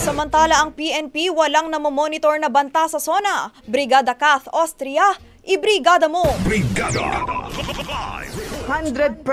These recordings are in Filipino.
Samantala ang PNP walang namomonitor na banta sa SONA. Brigada Kath Austria, ibrigada mo! Brigada! 100%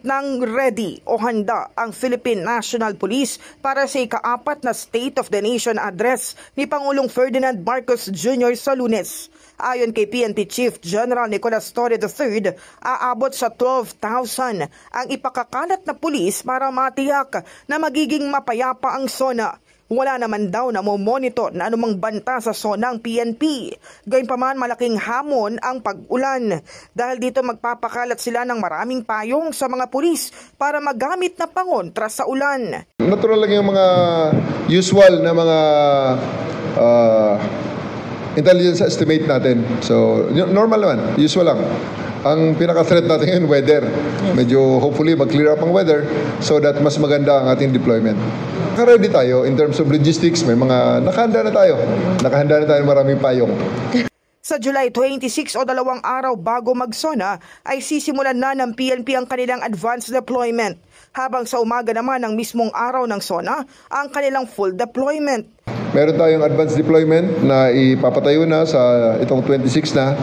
nang ready o handa ang Philippine National Police para sa ika-4 na State of the Nation address ni Pangulong Ferdinand Marcos Jr. sa Lunes. Ayon kay PNP Chief General Nicolas Torre III, aabot sa 12,000 ang ipakakalat na pulis para matiyak na magiging mapayapa ang SONA. Wala naman daw na monitor na anumang banta sa SONA ang PNP. Gayunpaman malaking hamon ang pag-ulan. Dahil dito magpapakalat sila ng maraming payong sa mga pulis para magamit na pangontra sa ulan. Natural lang yung mga usual na mga intelligence estimate natin. So normal naman, usual lang. Ang pinaka-threat natin ngayon, weather. Medyo hopefully mag-clear up ang weather so that mas maganda ang ating deployment. Naka-ready tayo in terms of logistics, may mga nakahanda na tayo. Nakahanda na tayo maraming payong. Sa July 26 o 2 araw bago mag-SONA ay sisimulan na ng PNP ang kanilang advanced deployment. Habang sa umaga naman ng mismong araw ng SONA, ang kanilang full deployment. Meron tayong advanced deployment na ipapatayo na sa itong 26 na.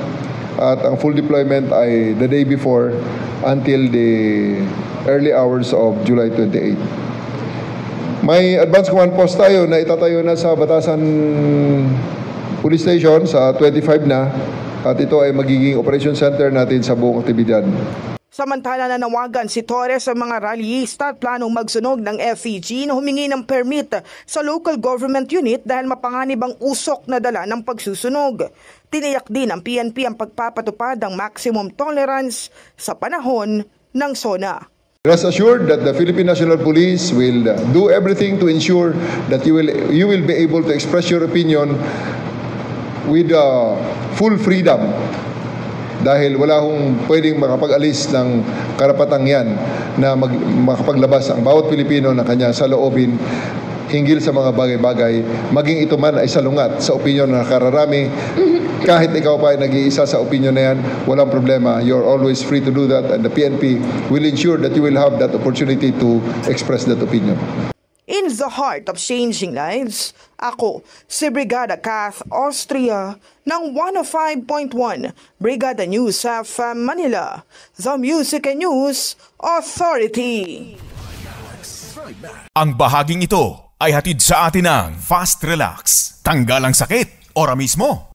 At ang full deployment ay the day before until the early hours of July 28. May advanced command post tayo na itatayo na sa Batasan Police Station sa 25 na at ito ay magiging operation center natin sa buong aktibidad. Samantala nanawagan si Torres sa mga rallyista at planong magsunog ng FEG na humingi ng permit sa local government unit dahil mapanganib ang usok na dala ng pagsusunog. Tiniyak din ng PNP ang pagpapatupad ng maximum tolerance sa panahon ng SONA. Rest assured that the Philippine National Police will do everything to ensure that you will be able to express your opinion with full freedom. Dahil wala hong pwedeng makapag-alis ng karapatang yan na makapaglabas ang bawat Pilipino na kanya saloobin hinggil sa mga bagay-bagay, maging ito man ay salungat sa opinyon na nakararami. Kahit ikaw pa ay nag-iisa sa opinyon na yan, walang problema. You're always free to do that and the PNP will ensure that you will have that opportunity to express that opinion. In the heart of changing lives, ako si Brigada Kath Austria ng 105.1 Brigada News FM Manila, the Music and News Authority. Ang bahaging ito ay hatid sa atin ng Fast Relax. Tanggal ang sakit, ora mismo.